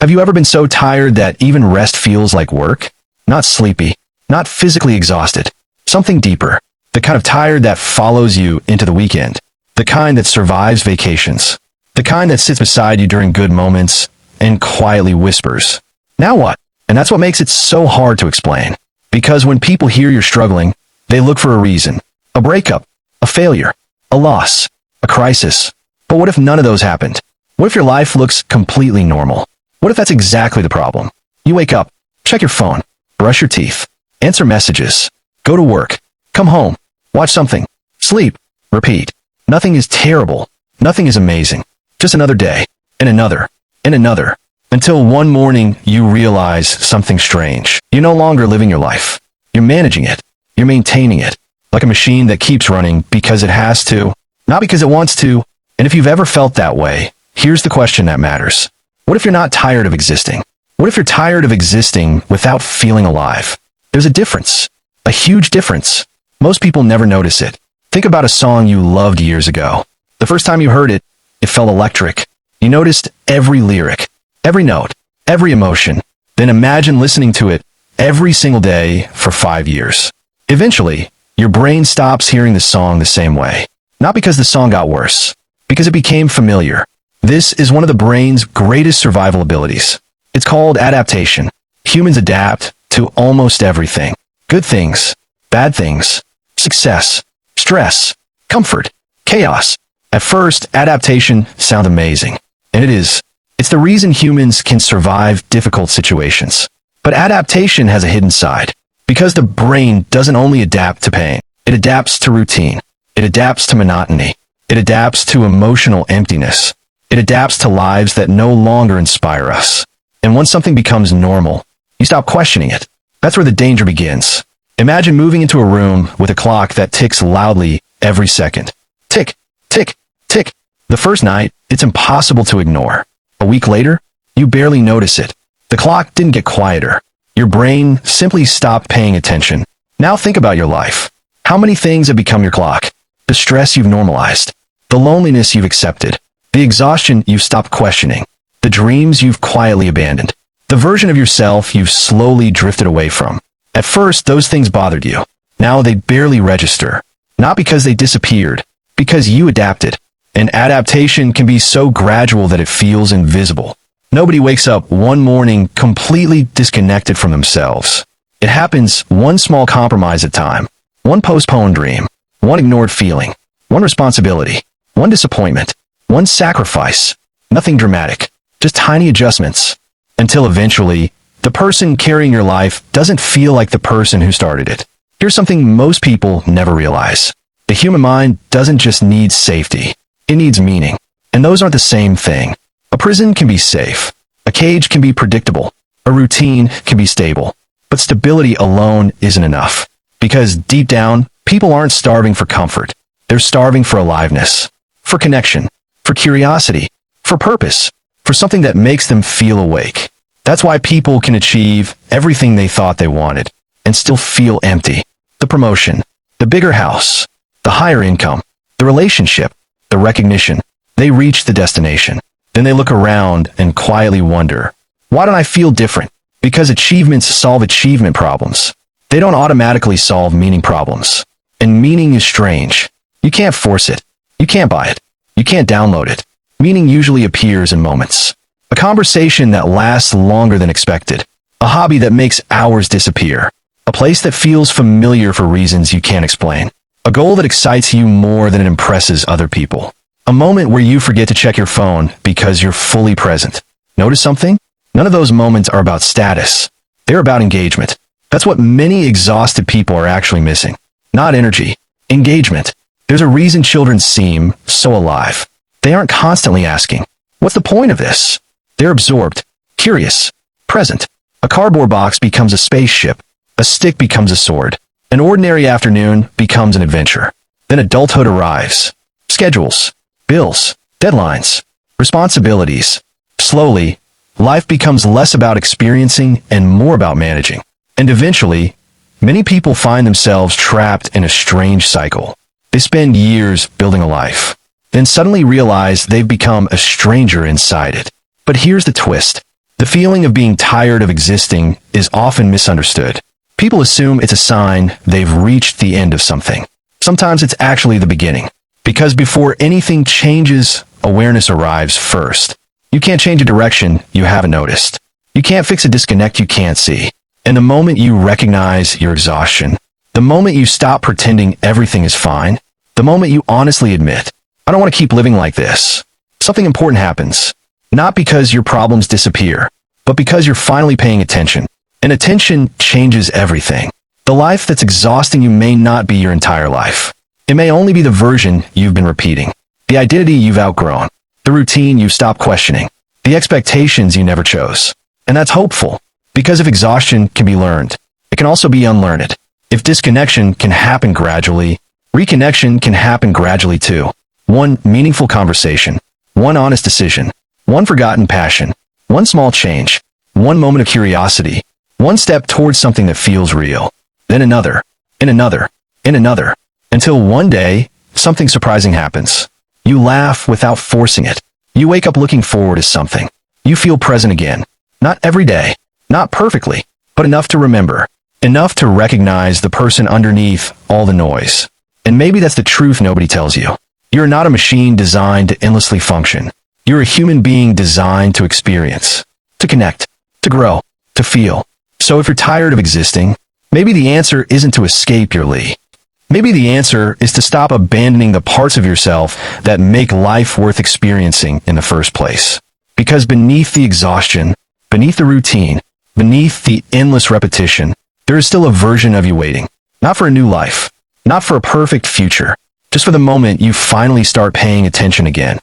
Have you ever been so tired that even rest feels like work? Not sleepy, not physically exhausted, something deeper. The kind of tired that follows you into the weekend. The kind that survives vacations. The kind that sits beside you during good moments and quietly whispers, "Now what?" And that's what makes it so hard to explain. Because when people hear you're struggling, they look for a reason. A breakup, a failure, a loss, a crisis. But what if none of those happened? What if your life looks completely normal? What if that's exactly the problem? You wake up, check your phone, brush your teeth, answer messages, go to work, come home, watch something, sleep, repeat. Nothing is terrible. Nothing is amazing. Just another day, and another, and another. Until one morning you realize something strange. You're no longer living your life. You're managing it. You're maintaining it. Like a machine that keeps running because it has to, not because it wants to. And if you've ever felt that way, here's the question that matters. What if you're not tired of existing? What if you're tired of existing without feeling alive? There's a difference. A huge difference. Most people never notice it. Think about a song you loved years ago. The first time you heard it, it felt electric. You noticed every lyric, every note, every emotion. Then imagine listening to it every single day for 5 years. Eventually, your brain stops hearing the song the same way. Not because the song got worse, because it became familiar. This is one of the brain's greatest survival abilities. It's called adaptation. Humans adapt to almost everything. Good things, bad things, success, stress, comfort, chaos. At first, adaptation sounds amazing. And it is. It's the reason humans can survive difficult situations. But adaptation has a hidden side. Because the brain doesn't only adapt to pain. It adapts to routine. It adapts to monotony. It adapts to emotional emptiness. It adapts to lives that no longer inspire us. And once something becomes normal, you stop questioning it. That's where the danger begins. Imagine moving into a room with a clock that ticks loudly every second. Tick, tick, tick. The first night, it's impossible to ignore. A week later, you barely notice it. The clock didn't get quieter. Your brain simply stopped paying attention. Now think about your life. How many things have become your clock? The stress you've normalized. The loneliness you've accepted. The exhaustion you've stopped questioning. The dreams you've quietly abandoned. The version of yourself you've slowly drifted away from. At first, those things bothered you. Now they barely register. Not because they disappeared, because you adapted. And adaptation can be so gradual that it feels invisible. Nobody wakes up one morning completely disconnected from themselves. It happens one small compromise at a time. One postponed dream. One ignored feeling. One responsibility. One disappointment. One sacrifice. Nothing dramatic. Just tiny adjustments. Until eventually, the person carrying your life doesn't feel like the person who started it. Here's something most people never realize. The human mind doesn't just need safety. It needs meaning. And those aren't the same thing. A prison can be safe. A cage can be predictable. A routine can be stable. But stability alone isn't enough. Because deep down, people aren't starving for comfort. They're starving for aliveness. For connection. For curiosity. For purpose. For something that makes them feel awake. That's why people can achieve everything they thought they wanted and still feel empty. The promotion, the bigger house, the higher income, the relationship, the recognition. They reach the destination. Then they look around and quietly wonder, why don't I feel different? Because achievements solve achievement problems. They don't automatically solve meaning problems. And meaning is strange. You can't force it. You can't buy it. You can't download it. Meaning usually appears in moments. A conversation that lasts longer than expected. A hobby that makes hours disappear. A place that feels familiar for reasons you can't explain. A goal that excites you more than it impresses other people. A moment where you forget to check your phone because you're fully present. Notice something? None of those moments are about status. They're about engagement. That's what many exhausted people are actually missing. Not energy. Engagement. There's a reason children seem so alive. They aren't constantly asking, what's the point of this? They're absorbed, curious, present. A cardboard box becomes a spaceship. A stick becomes a sword. An ordinary afternoon becomes an adventure. Then adulthood arrives. Schedules, bills, deadlines, responsibilities. Slowly, life becomes less about experiencing and more about managing. And eventually, many people find themselves trapped in a strange cycle. They spend years building a life, then suddenly realize they've become a stranger inside it. But here's the twist. The feeling of being tired of existing is often misunderstood. People assume it's a sign they've reached the end of something. Sometimes it's actually the beginning. Because before anything changes, awareness arrives first. You can't change a direction you haven't noticed. You can't fix a disconnect you can't see. And the moment you recognize your exhaustion, the moment you stop pretending everything is fine, the moment you honestly admit, I don't want to keep living like this, something important happens. Not because your problems disappear, but because you're finally paying attention. And attention changes everything. The life that's exhausting you may not be your entire life. It may only be the version you've been repeating, the identity you've outgrown, the routine you've stopped questioning, the expectations you never chose. And that's hopeful, because if exhaustion can be learned, it can also be unlearned. If disconnection can happen gradually, reconnection can happen gradually too. One meaningful conversation, one honest decision, one forgotten passion, one small change, one moment of curiosity, one step towards something that feels real, then another, and another, and another, until one day, something surprising happens. You laugh without forcing it. You wake up looking forward to something. You feel present again. Not every day, not perfectly, but enough to remember, enough to recognize the person underneath all the noise. And maybe that's the truth nobody tells you. You're not a machine designed to endlessly function. You're a human being designed to experience, to connect, to grow, to feel. So if you're tired of existing, maybe the answer isn't to escape your Lee. Maybe the answer is to stop abandoning the parts of yourself that make life worth experiencing in the first place. Because beneath the exhaustion, beneath the routine, beneath the endless repetition, there is still a version of you waiting. Not for a new life, not for a perfect future, just for the moment you finally start paying attention again.